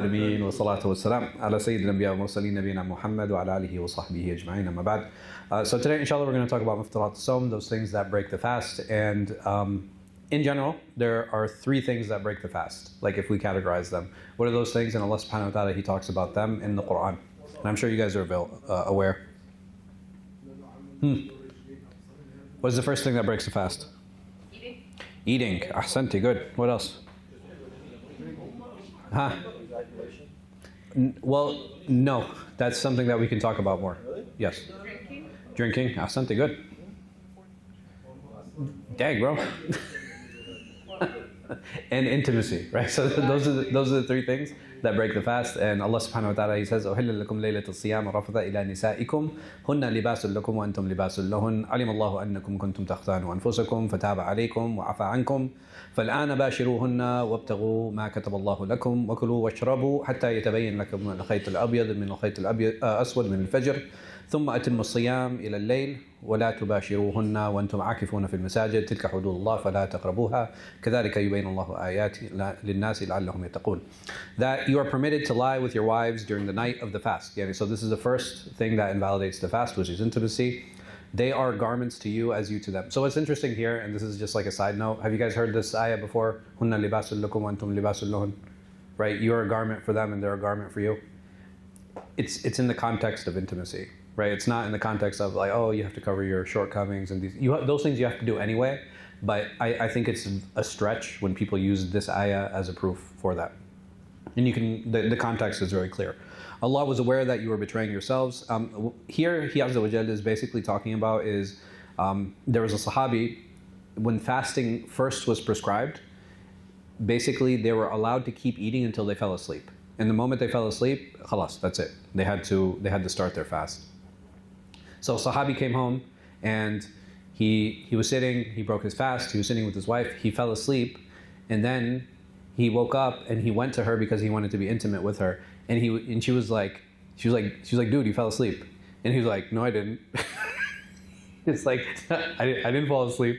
العالمين والصلاة والسلام على سيد الأنبياء والمرسلين نبينا محمد وعلى آله وصحبه أجمعين أما بعد. So today, inshallah, we're going to talk about muftarat as-sawm, those things that break the fast. And in general, there are three things that break the fast, like if we categorize them. What are those things? And Allah subhanahu wa ta'ala, He talks about them in the Quran. And I'm sure you guys are aware. What is the first thing that breaks the fast? Eating. Ahsanti, good. What else? Huh? Well, no. That's something that we can talk about more. Yes. Drinking. Ahsanti, good. Dang, bro. And intimacy, right? So those are the three things that break the fast. And Allah subhanahu wa ta'ala, He says, أُحِلَّ لَكُمْ لَيْلَةَ الصِّيَامِ رَفَثَ إِلَى نِسَائِكُمْ هُنَّ لِبَاسٌ لَكُمْ وَأَنْتُمْ لِبَاسٌ لَهُنَّ عَلِمَ اللَّهُ أَنَّكُمْ كُنْتُمْ تَخْتَانُونَ أَنفُسَكُمْ فَتَابَ عَلَيْكُمْ وَعَفَى عَنْكُمْ فَالْآنَ بَاشِرُوهُنَّ وَابْتَغُوا مَا كَتَبَ اللَّهُ لَكُمْ وَكُلُوا وَاشْرَبُوا حَتَّى يَتَبَيَّنَ لَكُمُ الْخَيْطُ الْأَبْيَضُ مِنَ الْخَيْطِ الْأَسْوَدِ مِنَ الْفَجْرِ ثم أتموا الصيام إلى الليل ولا تباشروهن وأنتم عاكفون في المساجد تلك حدود الله فلا تقربوها كذلك يبين الله آياته للناس لعلهم يتقون. That you are permitted to lie with your wives during the night of the fast. So this is the first thing that invalidates the fast, which is intimacy. They are garments to you as you to them. So what's interesting here, and this is just like a side note, have you guys heard this ayah before? هن لباس لكم وأنتم لباس لهن. Right? You are a garment for them and they're a garment for you. It's in the context of intimacy. Right? It's not in the context of like, oh, you have to cover your shortcomings and those things you have to do anyway. But I think it's a stretch when people use this ayah as a proof for that. And you can, the context is very clear. Allah was aware that you were betraying yourselves. Here, He Azza wa Jalla is basically talking about is, there was a Sahabi, when fasting first was prescribed, basically they were allowed to keep eating until they fell asleep. And the moment they fell asleep, khalas, that's it. They had to start their fast. So Sahabi came home and he was sitting, he broke his fast, he was sitting with his wife, he fell asleep, and then he woke up and he went to her because he wanted to be intimate with her. And she was like, dude, you fell asleep. And he was like, no, I didn't. It's like, I didn't fall asleep.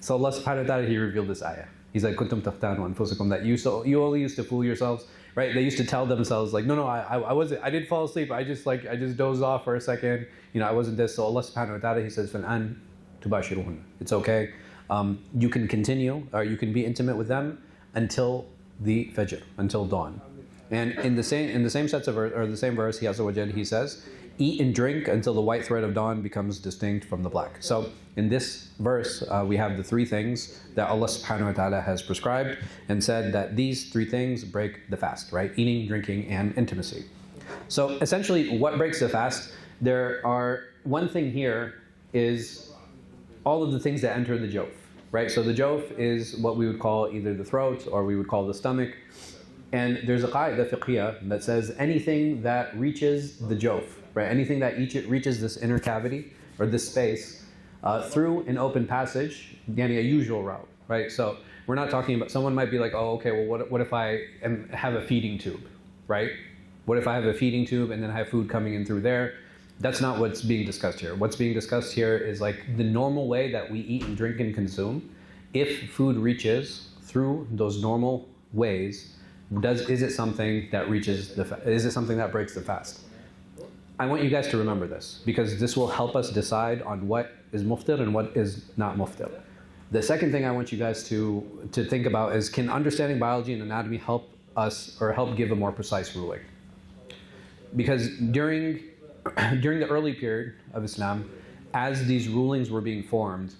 So Allah subhanahu wa ta'ala, He revealed this ayah. He's like, kuntum taftanu anfusakum, that you only used to fool yourselves, right? They used to tell themselves like, no, I didn't fall asleep. I just dozed off for a second. I wasn't this. So Allah subhanahu wa ta'ala, He says, فَالْآنَ تُبَاشِرُهُنَّ. It's okay. You can continue, or you can be intimate with them until the fajr, until dawn. And in the same sets of verse, or the same verse, He Azza wa Jalla, He says, eat and drink until the white thread of dawn becomes distinct from the black. So in this verse, we have the three things that Allah subhanahu wa ta'ala has prescribed and said that these three things break the fast, right? Eating, drinking, and intimacy. So essentially, what breaks the fast? One thing here is all of the things that enter the jawf, right? So the jawf is what we would call either the throat or we would call the stomach. And there's a qaida fiqhiyah that says anything that reaches the jawf, right? Anything that reaches this inner cavity or this space through an open passage, a usual route, right? So we're not talking about, someone might be like, oh, okay, well, what if I have a feeding tube, right? What if I have a feeding tube and then I have food coming in through there? That's not what's being discussed here. What's being discussed here is like the normal way that we eat and drink and consume. If food reaches through those normal ways, is it something that breaks the fast? I want you guys to remember this because this will help us decide on what is muftir and what is not muftir. The second thing I want you guys to think about is, can understanding biology and anatomy help us or help give a more precise ruling? Because during the early period of Islam, as these rulings were being formed,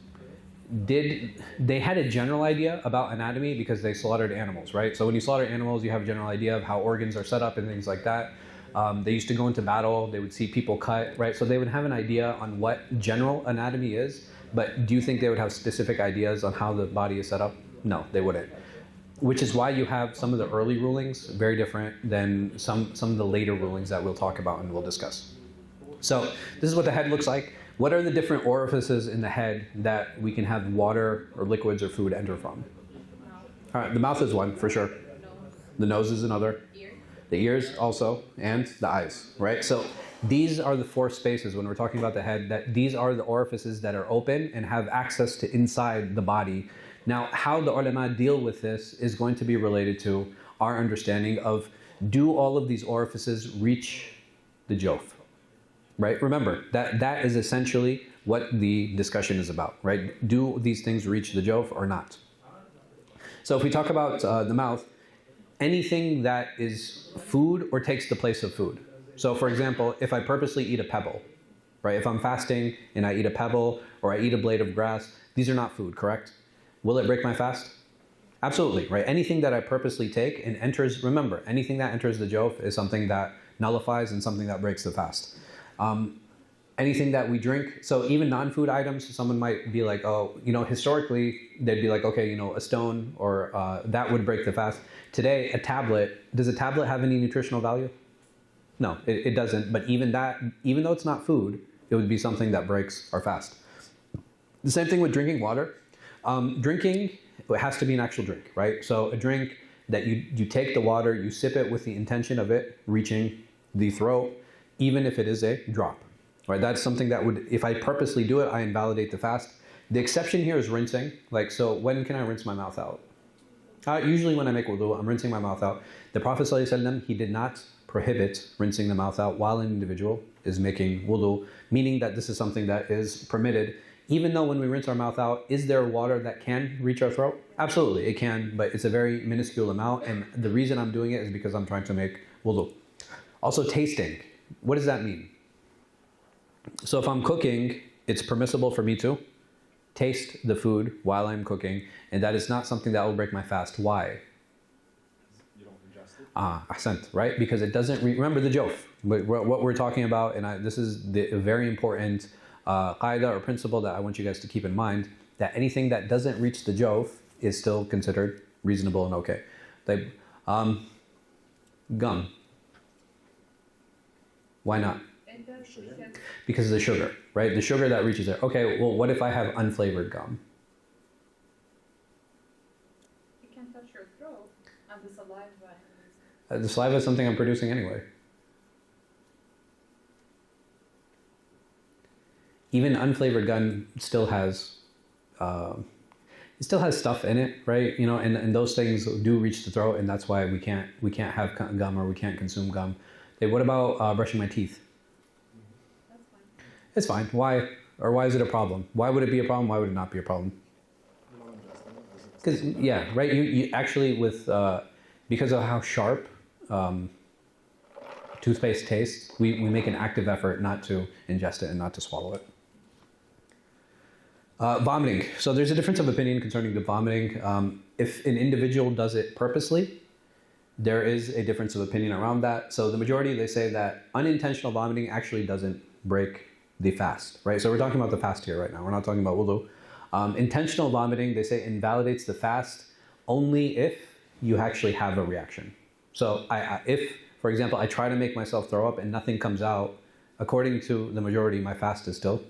they had a general idea about anatomy because they slaughtered animals, right? So when you slaughter animals, you have a general idea of how organs are set up and things like that. They used to go into battle, they would see people cut, right? So they would have an idea on what general anatomy is, but do you think they would have specific ideas on how the body is set up? No, they wouldn't. Which is why you have some of the early rulings very different than some of the later rulings that we'll talk about and we'll discuss. So this is what the head looks like. What are the different orifices in the head that we can have water or liquids or food enter from? All right, the mouth is one for sure. The nose is another. The ears also, and the eyes, right? So these are the four spaces when we're talking about the head, that these are the orifices that are open and have access to inside the body. Now, how the ulama deal with this is going to be related to our understanding of do all of these orifices reach the jawf? Right? Remember, that is essentially what the discussion is about, right? Do these things reach the jawf or not? So if we talk about the mouth, anything that is food or takes the place of food. So for example, if I purposely eat a pebble, right? If I'm fasting and I eat a pebble or I eat a blade of grass, these are not food, correct? Will it break my fast? Absolutely, right? Anything that I purposely take and enters, remember, anything that enters the jawf is something that nullifies and something that breaks the fast. Anything that we drink, so even non-food items, someone might be like, oh, historically, they'd be like, okay, a stone or that would break the fast. Today, a tablet, does a tablet have any nutritional value? No, it doesn't. But even that, even though it's not food, it would be something that breaks our fast. The same thing with drinking water. Drinking, it has to be an actual drink, right? So a drink that you take the water, you sip it with the intention of it reaching the throat, even if it is a drop, right? That's something that would, if I purposely do it, I invalidate the fast. The exception here is rinsing. Like, so when can I rinse my mouth out? Usually when I make wudu, I'm rinsing my mouth out. The Prophet ﷺ, he did not prohibit rinsing the mouth out while an individual is making wudu, meaning that this is something that is permitted. Even though when we rinse our mouth out, is there water that can reach our throat? Absolutely, it can, but it's a very minuscule amount, and the reason I'm doing it is because I'm trying to make wudu. Also, tasting. What does that mean? So if I'm cooking, it's permissible for me to taste the food while I'm cooking, and that is not something that will break my fast. Why? You don't ingest it? Ahsant, right? Because it doesn't, remember the jawf, what we're talking about, and this is a very important qaida or principle that I want you guys to keep in mind, that anything that doesn't reach the jawf is still considered reasonable and okay. Like, gum. Why not? Because of the sugar, right? The sugar that reaches there. Okay, well, what if I have unflavored gum? It can touch your throat and the saliva. The saliva is something I'm producing anyway. Even unflavored gum still has, stuff in it, right? And those things do reach the throat, and that's why we can't have gum or we can't consume gum. Hey, what about brushing my teeth? That's fine. It's fine. Why? Or why is it a problem? Why would it be a problem? Why would it not be a problem? Because right. You actually because of how sharp toothpaste tastes, we make an active effort not to ingest it and not to swallow it. Vomiting. So there's a difference of opinion concerning the vomiting. If an individual does it purposely, there is a difference of opinion around that. So the majority, they say that unintentional vomiting actually doesn't break the fast, right? So we're talking about the fast here right now. We're not talking about wudu. Intentional vomiting, they say, invalidates the fast only if you actually have a reaction. So if, for example, I try to make myself throw up and nothing comes out, according to the majority, my fast is still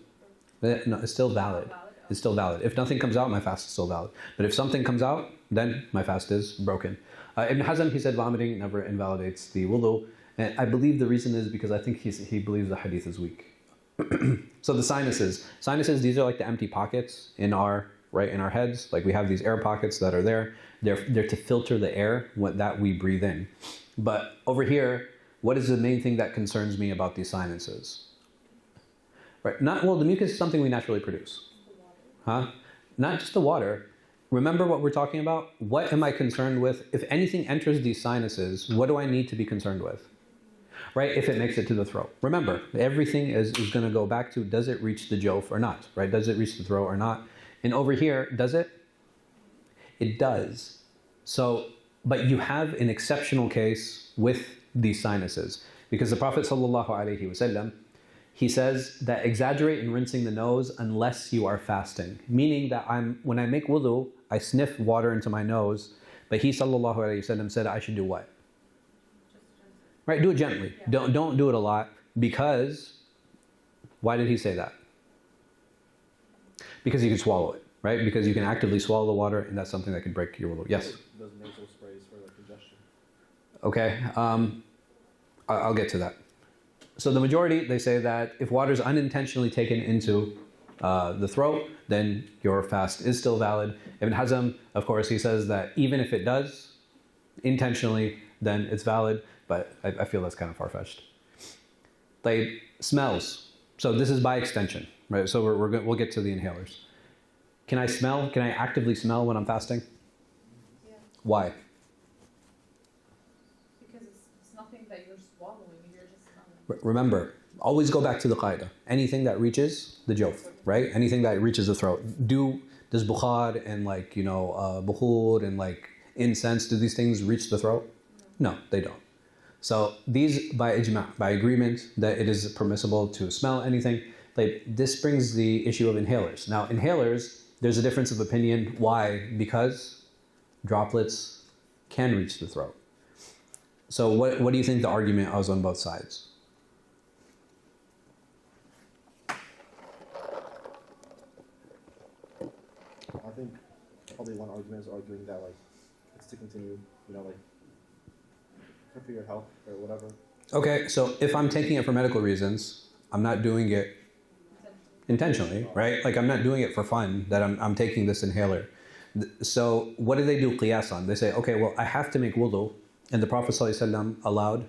valid. It's still valid. If nothing comes out, my fast is still valid. But if something comes out, then my fast is broken. Ibn Hazm, he said vomiting never invalidates the wudu. And I believe the reason is because I think he believes the hadith is weak. So the sinuses, these are like the empty pockets in our heads. Like we have these air pockets that are there. They're to filter the air that we breathe in. But over here, what is the main thing that concerns me about these sinuses? Right? The mucus is something we naturally produce. Not just the water. Remember what we're talking about? What am I concerned with? If anything enters these sinuses, what do I need to be concerned with? Right? If it makes it to the throat. Remember, everything is going to go back to, does it reach the jawf or not? Right? Does it reach the throat or not? And over here, does it? It does. So, but you have an exceptional case with these sinuses. Because the Prophet ﷺ, he says that exaggerate in rinsing the nose unless you are fasting. Meaning that when I make wudu, I sniff water into my nose, but he ﷺ said I should do what? Right, do it gently. Yeah. Don't do it a lot, because why did he say that? Because you can swallow it, right? Because you can actively swallow the water, and that's something that can break your wudu. Yes? Those nasal sprays for like congestion. Okay, I'll get to that. So the majority, they say that if water is unintentionally taken into the throat, then your fast is still valid. Ibn Hazm, of course, he says that even if it does intentionally, then it's valid, but I feel that's kind of far-fetched. Like smells. So this is by extension, right? So we'll get to the inhalers. Can I smell? Can I actively smell when I'm fasting? Yeah. Why? Because it's nothing that you're swallowing, you're just smelling. Remember, always go back to the qaida. Anything that reaches the jawf, right? Anything that reaches the throat. Does bukhar and bukhur and like incense, do these things reach the throat? No, they don't. So these, by ijma', by agreement, that it is permissible to smell anything. Like this brings the issue of inhalers. Now inhalers, there's a difference of opinion. Why? Because droplets can reach the throat. So what do you think the argument was on both sides? I think probably one argument is arguing that like it's to continue, like for your health or whatever. Okay, so if I'm taking it for medical reasons, I'm not doing it intentionally, right? Like I'm not doing it for fun, that I'm taking this inhaler. So what do they do qiyas on? They say, okay, well, I have to make wudu, and the Prophet ﷺ allowed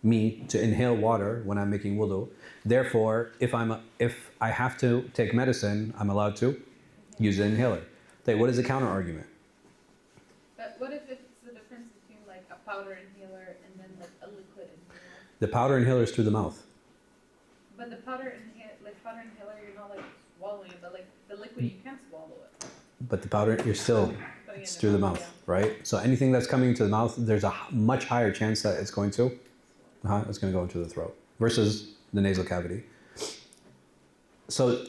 me to inhale water when I'm making wudu. Therefore, if I have to take medicine, I'm allowed to use an inhaler. Like, what is the counter argument? But what if it's the difference between like a powder inhaler and then like a liquid inhaler? The powder inhaler is through the mouth. But the powder inhaler, you're not like swallowing it, but like the liquid, you can't swallow it. But the powder, it's through the mouth, right? So anything that's coming into the mouth, there's a much higher chance that it's going to go into the throat versus the nasal cavity. So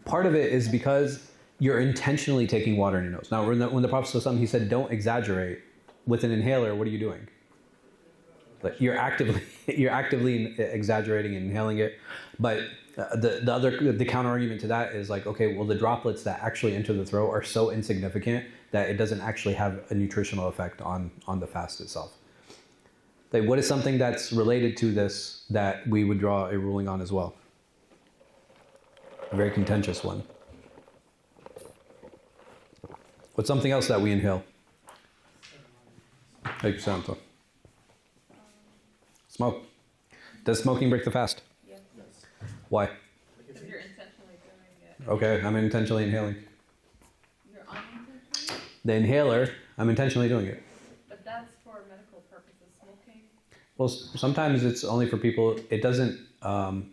part of it is because you're intentionally taking water in your nose. Now, when the Prophet ﷺ, he said, don't exaggerate with an inhaler. What are you doing? Like you're actively exaggerating and inhaling it. But the counter argument to that is like, okay, well, the droplets that actually enter the throat are so insignificant that it doesn't actually have a nutritional effect on the fast itself. Like, what is something that's related to this that we would draw a ruling on as well? A very contentious one. What's something else that we inhale? Like Santo. Smoke. Does smoking break the fast? Yes. Why? Because you're intentionally doing it. Okay, I'm intentionally inhaling. You're unintentionally? The inhaler, I'm intentionally doing it. But that's for medical purposes. Smoking? Well, sometimes it's only for people, it doesn't,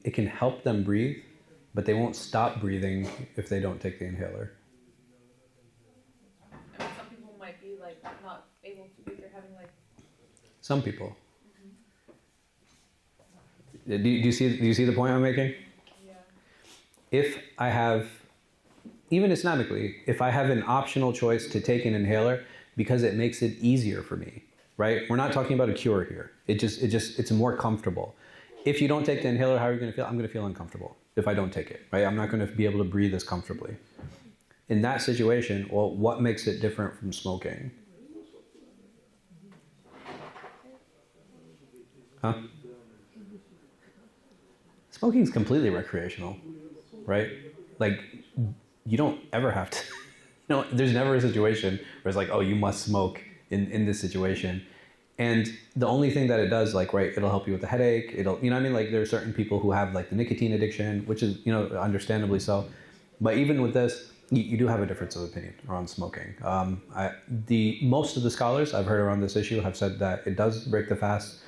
it can help them breathe, but they won't stop breathing if they don't take the inhaler. I mean, some people might be like not able to breathe. They're having like. Some people. Do you see the point I'm making? Yeah. If I have, even Islamically, if I have an optional choice to take an inhaler because it makes it easier for me, right? We're not talking about a cure here. It's more comfortable. If you don't take the inhaler, how are you going to feel? I'm going to feel uncomfortable if I don't take it, right? I'm not going to be able to breathe as comfortably. In that situation, well, what makes it different from smoking? Huh? Smoking is completely recreational, right? Like, you don't ever have to, there's never a situation where it's like, oh, you must smoke in this situation. And the only thing that it does, like, right, it'll help you with the headache. Like, there are certain people who have, like, the nicotine addiction, which is, understandably so. But even with this, you do have a difference of opinion around smoking. Most of the scholars I've heard around this issue have said that it does break the fast.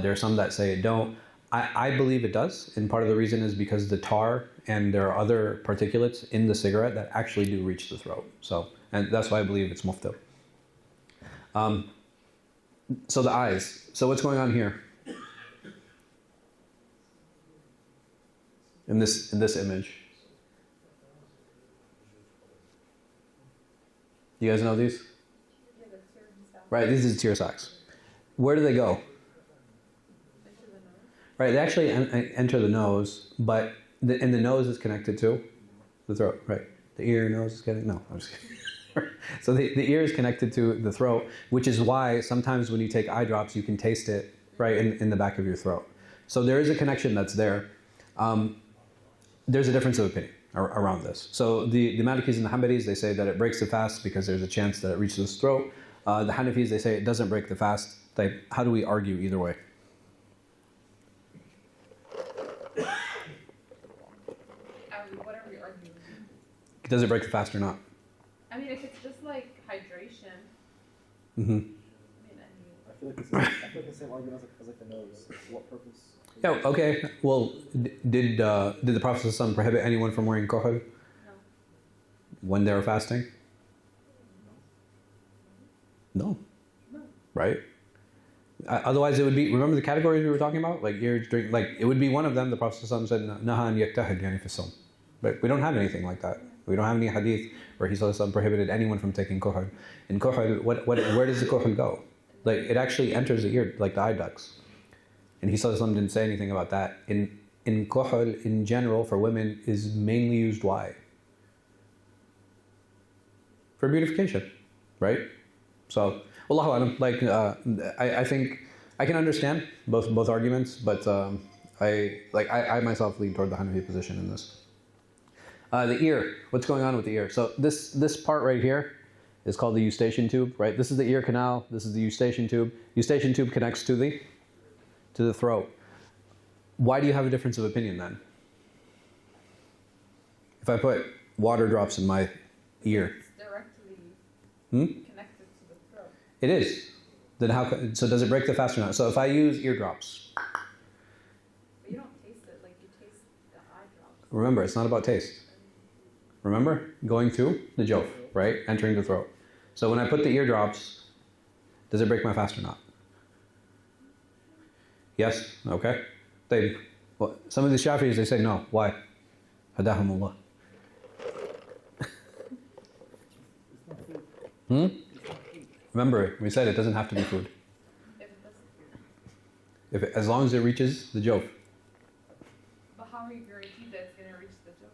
There are some that say it don't. I believe it does, and part of the reason is because the tar and there are other particulates in the cigarette that actually do reach the throat. So, and that's why I believe it's mufta. So the eyes. So what's going on here? In this image. You guys know these? Yeah, the tear and stuff. Right, these are the tear sacs. Where do they go? Into the nose. Right, they actually enter the nose, but the nose is connected to the throat, right? The ear, nose is connected. No, I'm just kidding. So the ear is connected to the throat, which is why sometimes when you take eye drops, you can taste it right in the back of your throat. So there is a connection that's there. There's a difference of opinion around this. So the Malikis and the Hanbalis, they say that it breaks the fast because there's a chance that it reaches the throat. The Hanafis, they say it doesn't break the fast Like, how do we argue either way? What are we arguing? Does it break the fast or not? I mean, if it's just like hydration. Mm-hmm. I feel like the same argument as like the nose. For what purpose? Yeah. Okay. Well, did the Prophet ﷺ prohibit anyone from wearing kuhl No. when they were fasting? No. No. Right. Otherwise, it would be. Remember the categories we were talking about, like ears, drink. Like it would be one of them. The Prophet ﷺ said, "Naha an yaktahid yani fi sawm." But we don't have anything like that. We don't have any hadith where he ﷺ prohibited anyone from taking kuhl. In kuhl, where does the kuhl go? Like it actually enters the ear, like the eye ducts. And he ﷺ didn't say anything about that. In kuhl, in general, for women, is mainly used why? For beautification, right? So, Wallahu alam, like, I think I can understand both arguments, but I myself lean toward the Hanafi position in this. The ear, what's going on with the ear? So this part right here is called the eustachian tube, right? This is the ear canal, this is the eustachian tube. Eustachian tube connects to the throat. Why do you have a difference of opinion then? If I put water drops in my ear. It's directly connected to the throat. It is. Then so does it break the fast or not? So if I use eardrops. But you don't taste it, like you taste the eye drops. Remember, it's not about taste. Remember? Going through the jawf, right? Entering the throat. So when I put the eardrops, does it break my fast or not? Yes? Okay. Well, some of the Shafi'is, they say no. Why? Hadahumullah. Remember, we said it doesn't have to be food. As long as it reaches the jawf. But how are you guaranteed that it's going to reach the jawf?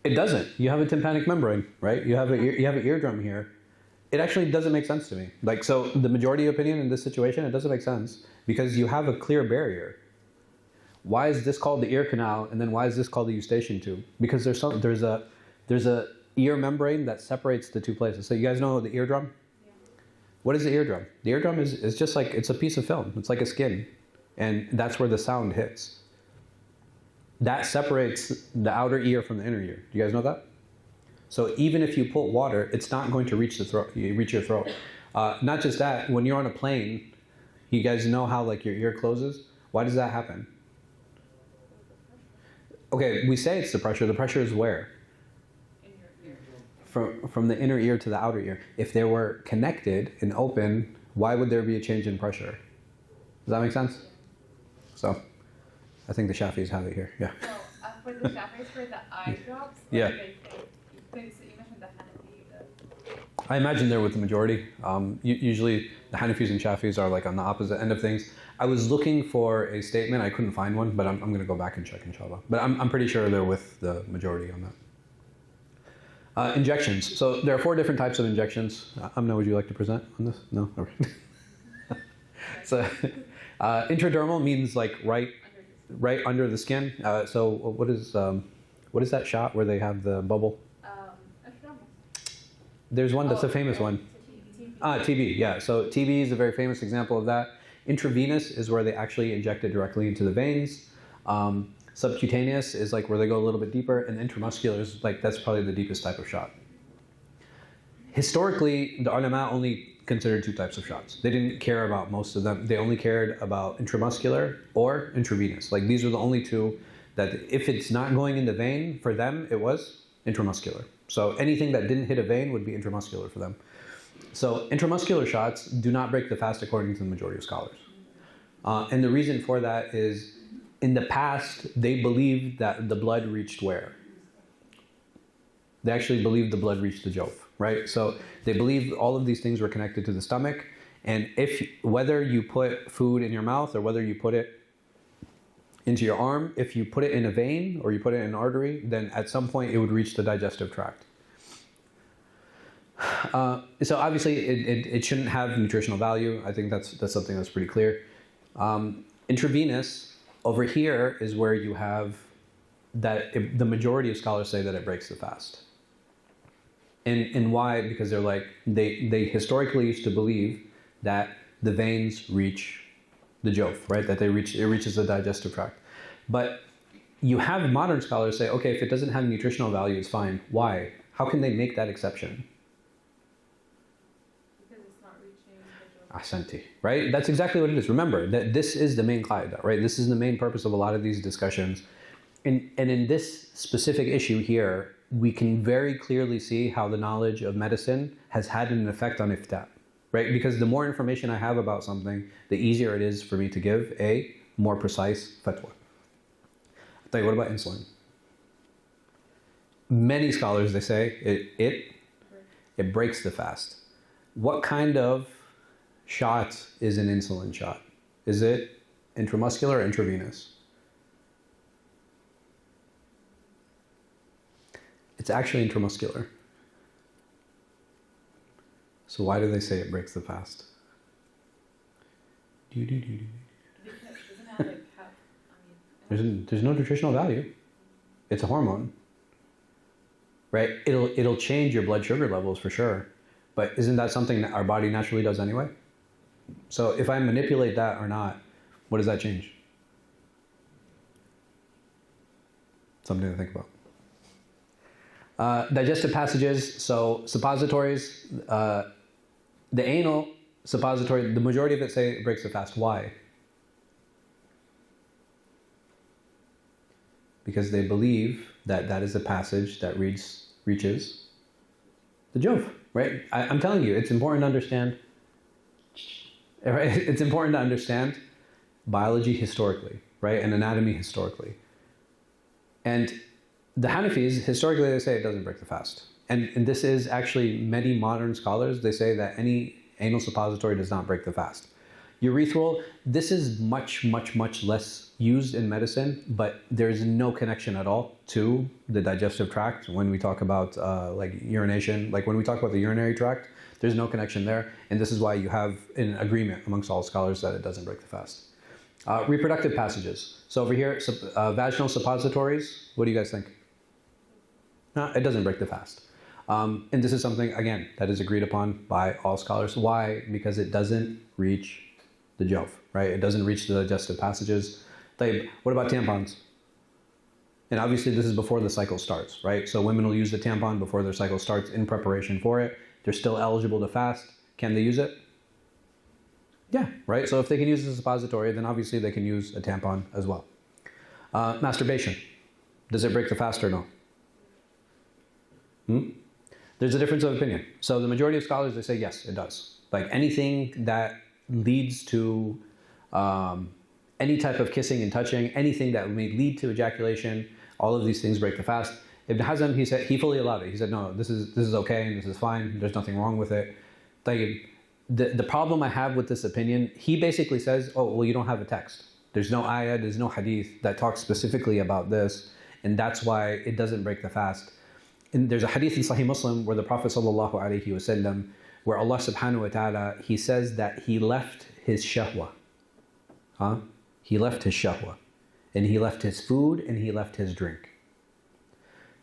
It doesn't. You have a tympanic membrane, right? You have an eardrum here. It actually doesn't make sense to me. Like, so the majority opinion in this situation, it doesn't make sense because you have a clear barrier. Why is this called the ear canal, and then why is this called the eustachian tube? Because there's a ear membrane that separates the two places. So you guys know the eardrum? Yeah. What is the eardrum? The eardrum is just like, it's a piece of film. It's like a skin, and that's where the sound hits. That separates the outer ear from the inner ear. Do you guys know that? So even if you put water, it's not going to reach the throat. Reach your throat. Not just that. When you're on a plane, you guys know how like your ear closes. Why does that happen? Okay, we say it's the pressure. The pressure is where? In your ear. From the inner ear to the outer ear. If they were connected and open, why would there be a change in pressure? Does that make sense? So, I think the Shafis have it here. Yeah. So for the Shafis, for the eye drops, what Yeah. do they think? So you mentioned the Hanafi. I imagine they're with the majority. Usually the Hanafis and Shafis are like on the opposite end of things. I was looking for a statement. I couldn't find one, but I'm going to go back and check, inshallah. But I'm pretty sure they're with the majority on that. Injections. So there are 4 different types of injections. Amna, would you like to present on this? No? Okay. So intradermal means like right under the skin. So what is that shot where they have the bubble? There's one that's a famous one. TB, yeah. So TB is a very famous example of that. Intravenous is where they actually inject it directly into the veins. Subcutaneous is like where they go a little bit deeper, and intramuscular is like, that's probably the deepest type of shot. Historically, the ulama only considered 2 types of shots. They didn't care about most of them. They only cared about intramuscular or intravenous. Like these were the only 2 that if it's not going in the vein, for them it was intramuscular. So anything that didn't hit a vein would be intramuscular for them. So intramuscular shots do not break the fast according to the majority of scholars. And the reason for that is in the past, they believed that the blood reached where? They actually believed the blood reached the jawf, right? So they believed all of these things were connected to the stomach. And whether you put food in your mouth or whether you put it into your arm, if you put it in a vein or you put it in an artery, then at some point it would reach the digestive tract. So obviously it shouldn't have nutritional value. I think that's something that's pretty clear. Intravenous, over here is where you have that the majority of scholars say that it breaks the fast. And why? Because they're like, they historically used to believe that the veins reach the jawf, right? That it reaches the digestive tract. But you have modern scholars say, okay, if it doesn't have nutritional value, it's fine. Why? How can they make that exception? Because it's not reaching the Ahsanti, right? That's exactly what it is. Remember that this is the main qaida, right? This is the main purpose of a lot of these discussions. And in this specific issue here, we can very clearly see how the knowledge of medicine has had an effect on ifta, right? Because the more information I have about something, the easier it is for me to give a more precise fatwa. I'll tell you, what about insulin? Many scholars, they say it breaks the fast. What kind of shot is an insulin shot? Is it intramuscular or intravenous? It's actually intramuscular. So why do they say it breaks the fast? Because doesn't have like There's no nutritional value. It's a hormone, right? It'll change your blood sugar levels for sure, but isn't that something that our body naturally does anyway? So if I manipulate that or not, what does that change? Something to think about. Digestive passages, so suppositories, the anal suppository, the majority of it say it breaks the fast. Why? Because they believe that that is a passage that reaches the jawf, right? I'm telling you, it's important to understand. Right? It's important to understand biology historically, right, and anatomy historically. And the Hanafis, historically, they say it doesn't break the fast. And this is actually many modern scholars, they say that any anal suppository does not break the fast. Urethral, this is much, much, much less used in medicine, but there's no connection at all to the digestive tract when we talk about like urination. Like when we talk about the urinary tract, there's no connection there. And this is why you have an agreement amongst all scholars that it doesn't break the fast. Reproductive passages. So over here, vaginal suppositories, what do you guys think? No, it doesn't break the fast. And this is something, again, that is agreed upon by all scholars. Why? Because it doesn't reach the jawf, right? It doesn't reach the digestive passages. What about tampons? And obviously this is before the cycle starts, right? So women will use the tampon before their cycle starts in preparation for it. They're still eligible to fast. Can they use it? Yeah, right? So if they can use a suppository, then obviously they can use a tampon as well. Masturbation. Does it break the fast or no? There's a difference of opinion. So the majority of scholars, they say yes, it does. Like anything that leads to any type of kissing and touching, anything that may lead to ejaculation, all of these things break the fast. Ibn Hazm, he said, he fully allowed it. He said, no, this is okay and this is fine. There's nothing wrong with it. The problem I have with this opinion, he basically says, oh, well, you don't have a text. There's no ayah, there's no hadith that talks specifically about this, and that's why it doesn't break the fast. And there's a hadith in Sahih Muslim where the Prophet ﷺ, where Allah subhanahu wa ta'ala, he says that he left his shahwa. He left his shahwa. And he left his food and he left his drink.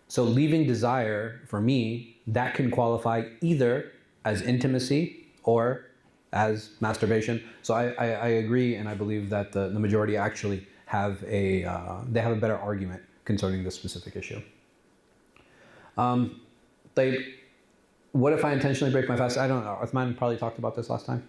So leaving desire, for me, that can qualify either as intimacy or as masturbation. So I agree, and I believe that the majority actually have a better argument concerning this specific issue. What if I intentionally break my fast? I don't know. Uthman probably talked about this last time.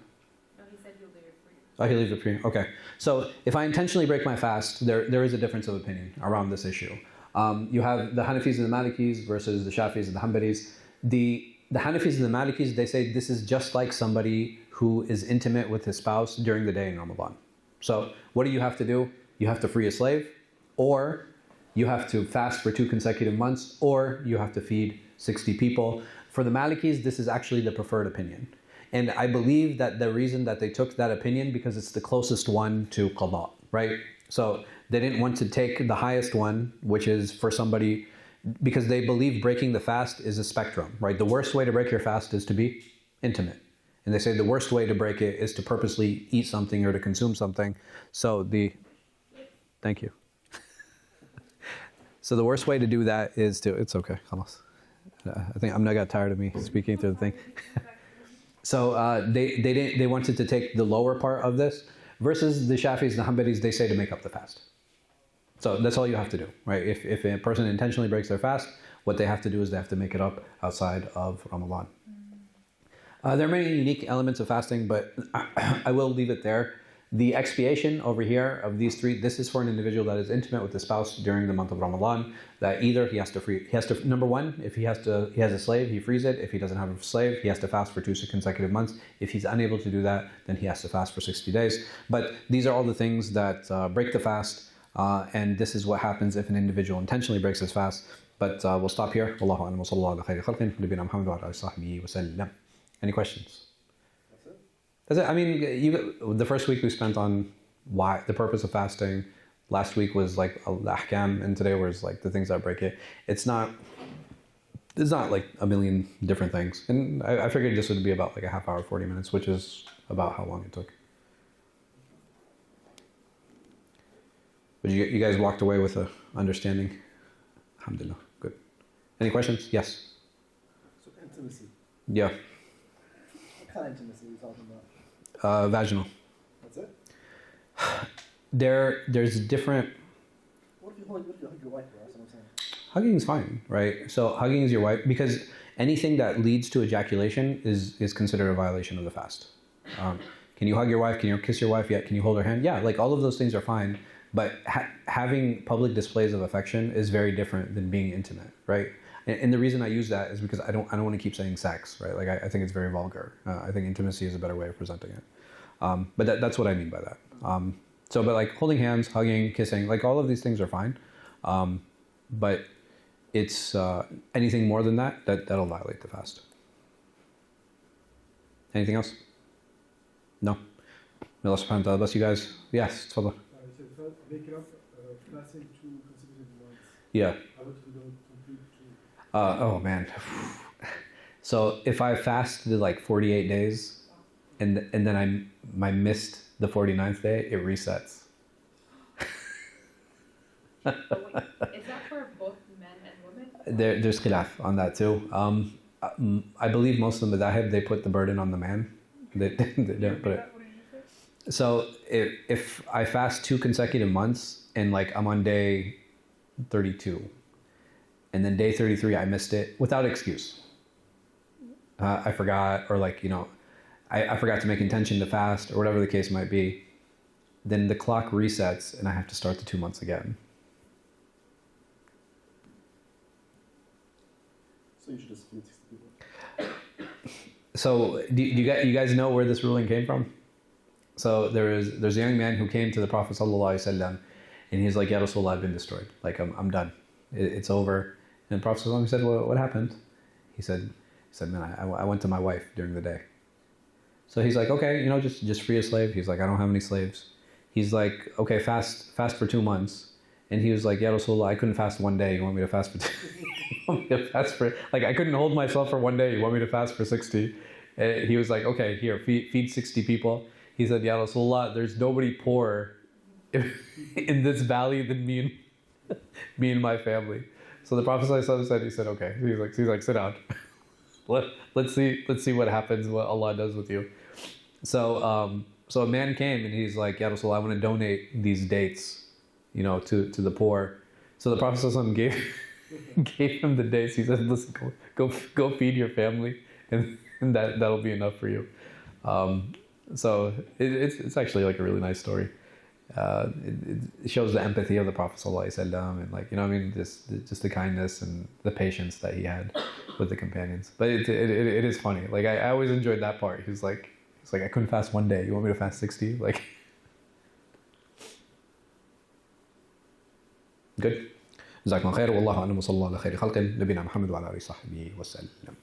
No, he said he'll leave it for you. Oh, he leaves it for you. Okay. So if I intentionally break my fast, there is a difference of opinion around this issue. You have the Hanafis and the Malikis versus the Shafis and the Hanbalis. The Hanafis and the Malikis, they say this is just like somebody who is intimate with his spouse during the day in Ramadan. So what do you have to do? You have to free a slave, or you have to fast for 2 consecutive months, or you have to feed 60 people. For the Malikis, this is actually the preferred opinion. And I believe that the reason that they took that opinion, because it's the closest one to qada, right? So they didn't want to take the highest one, which is for somebody, because they believe breaking the fast is a spectrum, right? The worst way to break your fast is to be intimate. And they say the worst way to break it is to purposely eat something or to consume something. So thank you. So the worst way to do that is to, it's okay, khalas. I think I'm not got tired of me speaking through the thing. They wanted to take the lower part of this, versus the Shafis and the Hanbalis, they say to make up the fast. So that's all you have to do, right? If a person intentionally breaks their fast, what they have to do is they have to make it up outside of Ramadan. There are many unique elements of fasting, but I will leave it there. The expiation over here of these three, this is for an individual that is intimate with the spouse during the month of Ramadan, that either he has to, number one, if he has a slave, he frees it. If he doesn't have a slave, he has to fast for 2 consecutive months. If he's unable to do that, then he has to fast for 60 days. But these are all the things that break the fast, and this is what happens if an individual intentionally breaks his fast. But we'll stop here. Wallahu a'lam wa sallallahu ala khayri khalqin, nabina Muhammad wa ala sahbihi wa sallam. Any questions? That's it. I mean, the first week we spent on why, the purpose of fasting. Last week was like al-ahkam, and today was like the things that break it. It's not like a million different things. And I figured this would be about like a half hour, 40 minutes, which is about how long it took. But you guys walked away with a understanding. Alhamdulillah. Good. Any questions? Yes. So intimacy. Yeah. What kind of intimacy are you talking about? Vaginal. That's it? There's different. What if you hug your wife, bro? That's what I'm saying. Hugging is fine, right? So hugging is your wife, because anything that leads to ejaculation is considered a violation of the fast. Can you hug your wife? Can you kiss your wife? Yeah. Can you hold her hand? Yeah. Like all of those things are fine, but having public displays of affection is very different than being intimate, right? And the reason I use that is because I don't want to keep saying sex, right? Like I think it's very vulgar. I think intimacy is a better way of presenting it. But that's what I mean by that. But like holding hands, hugging, kissing, like all of these things are fine. But it's anything more than that'll violate the fast. Anything else? No? May Allah subhanahu wa ta'ala bless you guys. Yes, tafadhal. Make it up, fasting 2 consecutive months. Yeah. I want to complete 2. Oh man. So if I fasted like 48 days and then I missed the 49th day, it resets. But wait, is that for both men and women? There's khilaf on that too. I believe most of the madahib, they put the burden on the man. They don't put it. What did you say? So if I fast 2 consecutive months and like I'm on day 32, and then day 33 I missed it without excuse. I forgot, or like, I forgot to make intention to fast, or whatever the case might be. Then the clock resets and I have to start the 2 months again. So you should just feed 60 people. So do you guys know where this ruling came from? So there's a young man who came to the Prophet ﷺ, and he's like, "Ya Rasulullah, I've been destroyed. Like I'm done. It's over." And the Prophet ﷺ said, "Well, what happened?" He said, "Man, I went to my wife during the day." So he's like, "Okay, just free a slave." He's like, "I don't have any slaves." He's like, "Okay, fast for 2 months." And he was like, "Ya Rasulullah, I couldn't fast 1 day. You want me to fast for 2? You want me to fast for, like, I couldn't hold myself for 1 day. You want me to fast for 60? And he was like, "Okay, here, feed 60 people." He said, "Ya Rasulullah, there's nobody poorer in this valley than me and my family." So the Prophet said, he said, "Okay." He's like, "Sit down. Let's see what happens, what Allah does with you." So a man came and he's like, "Ya Rasulullah, I want to donate these dates, to the poor." So the Prophet gave him the dates. He said, "Listen, go feed your family, and that'll be enough for you." So it's actually like a really nice story. It shows the empathy of the Prophet ﷺ, and like, just the kindness and the patience that he had with the companions. But it is funny. Like I always enjoyed that part. He's like, "I couldn't fast 1 day. You want me to fast 60? Like, good. جزاكم الله خير والله أعلم وصلى الله على خير خلق نبينا محمد وعلى آله وصحبه وسلم.